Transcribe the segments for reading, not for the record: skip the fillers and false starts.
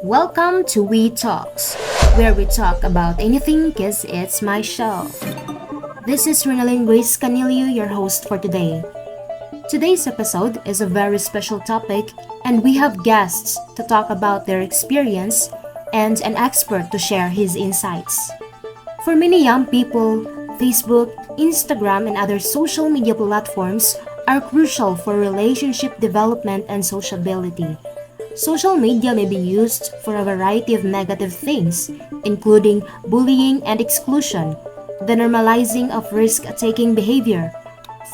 Welcome to We Talks, where we talk about anything cause it's my show. This is Renalyn Grace Canilio, your host for today. Today's episode is a very special topic, and we have guests to talk about their experience and an expert to share his insights. For many young people, Facebook, Instagram, and other social media platforms are crucial for relationship development and sociability. Social media may be used for a variety of negative things, including bullying and exclusion, the normalizing of risk-taking behavior,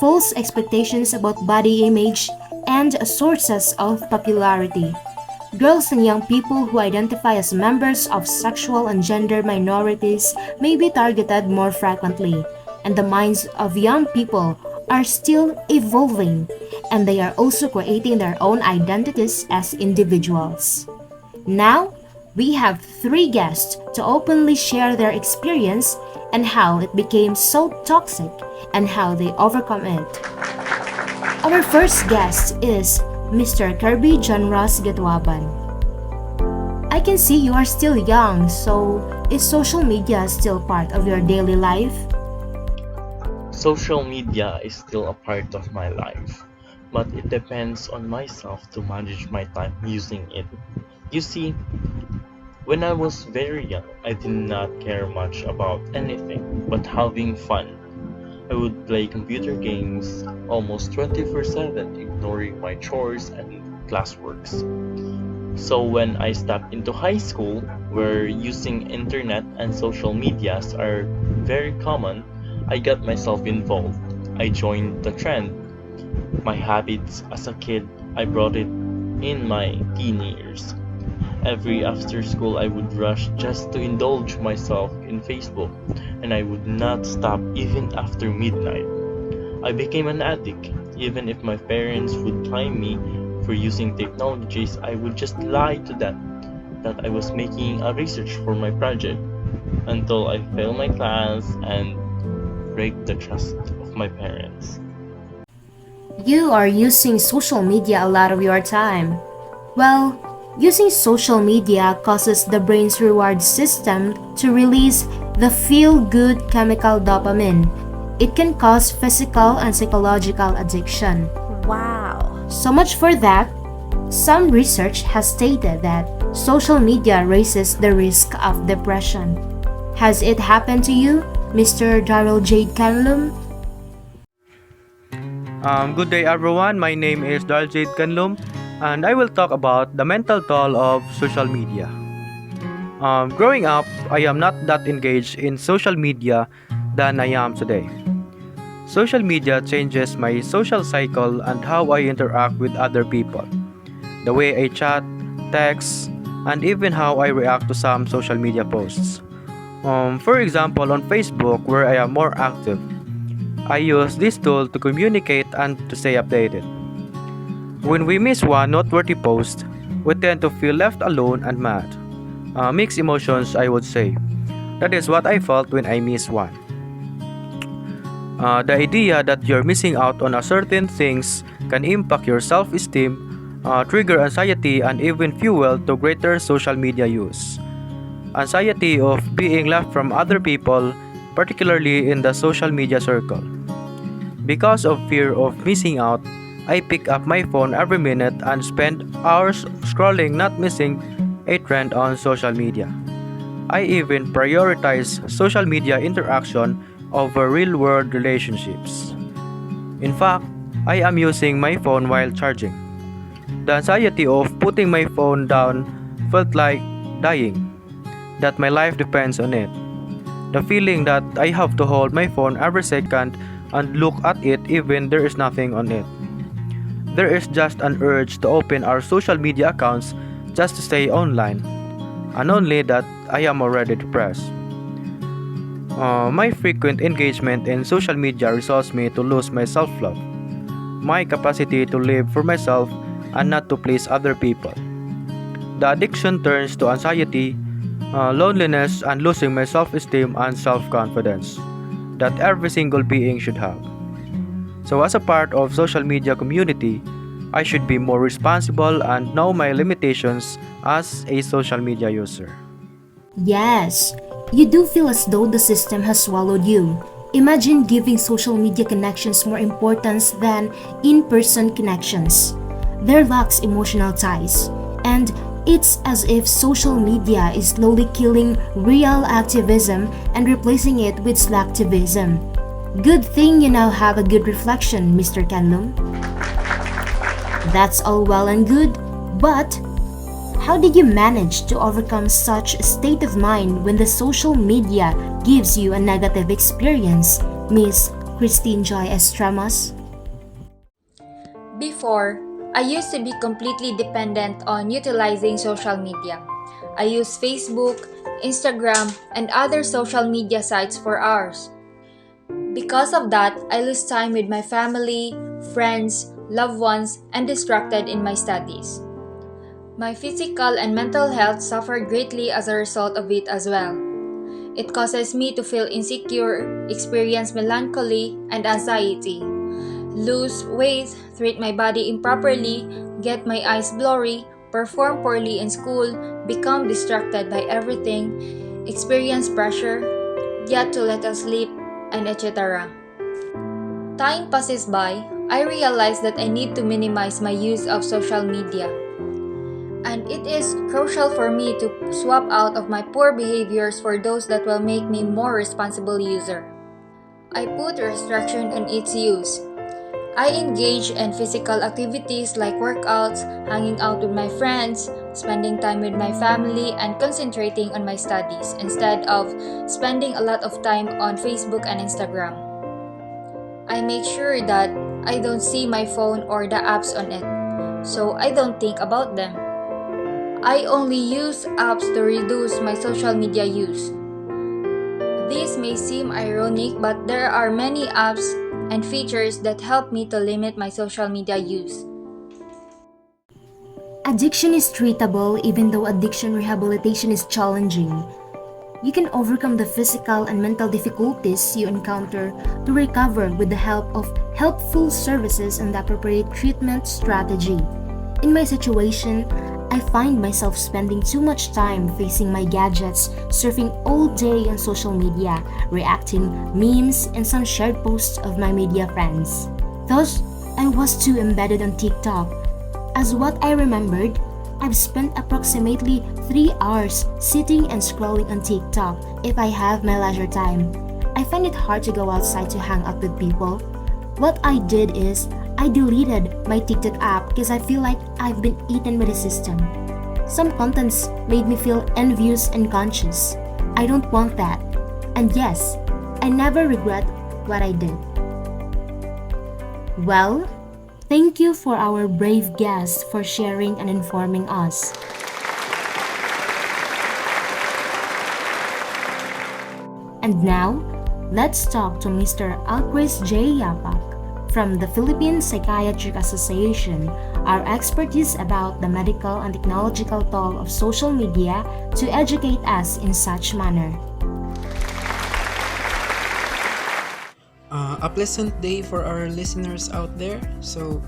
false expectations about body image, and sources of popularity. Girls and young people who identify as members of sexual and gender minorities may be targeted more frequently, and the minds of young people are still evolving, and they are also creating their own identities as individuals. Now, we have three guests to openly share their experience and how it became so toxic and how they overcome it. Our first guest is Mr. Kirby John Ross Gatwaban. I can see you are still young, so is social media still part of your daily life? Social media is still a part of my life, but it depends on myself to manage my time using it. You see, when I was very young, I did not care much about anything but having fun. I would play computer games almost 24/7, ignoring my chores and classworks. So when I stepped into high school, where using internet and social medias are very common, I got myself involved. I joined the trend. My habits as a kid, I brought it in my teen years. Every after school, I would rush just to indulge myself in Facebook, and I would not stop even after midnight. I became an addict. Even if my parents would fine me for using technologies, I would just lie to them that I was making a research for my project until I failed my class and break the trust of my parents. You are using social media a lot of your time. Well, using social media causes the brain's reward system to release the feel-good chemical dopamine. It can cause physical and psychological addiction. Wow. So much for that. Some research has stated that social media raises the risk of depression. Has it happened to you, Mr. Darrell Jade Canlum? Good day everyone, my name is Daljade Kanlum and I will talk about the mental toll of social media. Growing up, I am not that engaged in social media than I am today. Social media changes my social cycle and how I interact with other people. The way I chat, text, and even how I react to some social media posts. For example, on Facebook, where I am more active, I use this tool to communicate and to stay updated. When we miss one noteworthy post, we tend to feel left alone and mad. Mixed emotions, I would say. That is what I felt when I missed one. The idea that you're missing out on a certain things can impact your self-esteem, trigger anxiety, and even fuel to greater social media use. Anxiety of being left from other people, particularly in the social media circle. Because of fear of missing out, I pick up my phone every minute and spend hours scrolling, not missing a trend on social media. I even prioritize social media interaction over real world relationships. In fact, I am using my phone while charging. The anxiety of putting my phone down felt like dying, that my life depends on it. The feeling that I have to hold my phone every second and look at it even there is nothing on it. There is just an urge to open our social media accounts just to stay online, and only that I am already depressed. My frequent engagement in social media results me to lose my self-love, my capacity to live for myself and not to please other people. The addiction turns to anxiety, loneliness, and losing my self-esteem and self-confidence that every single being should have. So as a part of social media community, I should be more responsible and know my limitations as a social media user. Yes, you do feel as though the system has swallowed you. Imagine giving social media connections more importance than in-person connections. There lacks emotional ties, and it's as if social media is slowly killing real activism and replacing it with slacktivism. Good thing you now have a good reflection, Mr. Kenlum. That's all well and good, but how did you manage to overcome such a state of mind when the social media gives you a negative experience, Miss Christine Joy Estramos? Before, I used to be completely dependent on utilizing social media. I use Facebook, Instagram, and other social media sites for hours. Because of that, I lose time with my family, friends, loved ones, and distracted in my studies. My physical and mental health suffered greatly as a result of it as well. It causes me to feel insecure, experience melancholy and anxiety, lose weight, treat my body improperly, get my eyes blurry, perform poorly in school, become distracted by everything, experience pressure, get to let us sleep, and etc. Time passes by, I realize that I need to minimize my use of social media. And it is crucial for me to swap out of my poor behaviors for those that will make me more responsible user. I put restriction on its use. I engage in physical activities like workouts, hanging out with my friends, spending time with my family, and concentrating on my studies instead of spending a lot of time on Facebook and Instagram. I make sure that I don't see my phone or the apps on it, so I don't think about them. I only use apps to reduce my social media use. This may seem ironic, but there are many apps and features that help me to limit my social media use. Addiction is treatable even though addiction rehabilitation is challenging. You can overcome the physical and mental difficulties you encounter to recover with the help of helpful services and the appropriate treatment strategy. In my situation, I find myself spending too much time facing my gadgets, surfing all day on social media, reacting memes and some shared posts of my media friends. Thus, I was too embedded on TikTok. As what I remembered, I've spent approximately 3 hours sitting and scrolling on TikTok if I have my leisure time. I find it hard to go outside to hang out with people. What I did is, I deleted my TikTok app because I feel like I've been eaten by the system. Some contents made me feel envious and conscious. I don't want that. And yes, I never regret what I did. Well, thank you for our brave guest for sharing and informing us. And now, let's talk to Mr. Alcris J. Yapak from the Philippine Psychiatric Association, our expertise about the medical and technological toll of social media to educate us in such manner. A pleasant day for our listeners out there. So,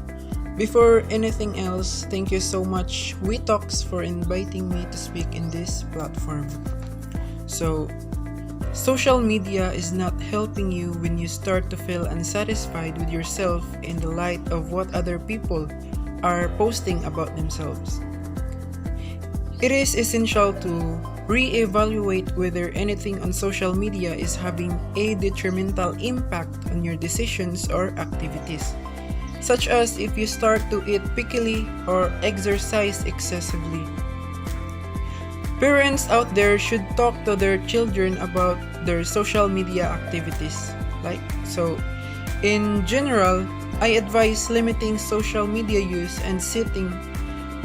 before anything else, thank you so much, We Talks, for inviting me to speak in this platform. So, social media is not helping you when you start to feel unsatisfied with yourself in the light of what other people are posting about themselves. It is essential to re-evaluate whether anything on social media is having a detrimental impact on your decisions or activities, such as if you start to eat pickily or exercise excessively. Parents out there should talk to their children about their social media activities. In general, I advise limiting social media use and setting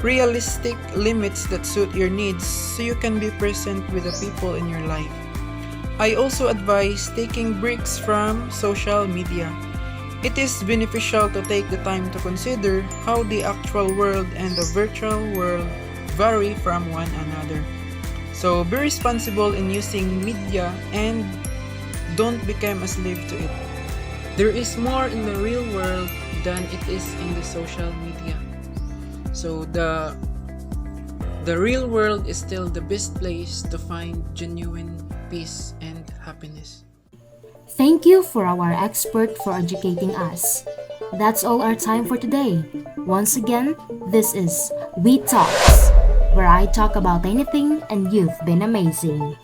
realistic limits that suit your needs so you can be present with the people in your life. I also advise taking breaks from social media. It is beneficial to take the time to consider how the actual world and the virtual world vary from one another. So be responsible in using media and don't become a slave to it. There is more in the real world than it is in the social media. So the real world is still the best place to find genuine peace and happiness. Thank you for our expert for educating us. That's all our time for today. Once again, this is We Talks, where I talk about anything and you've been amazing.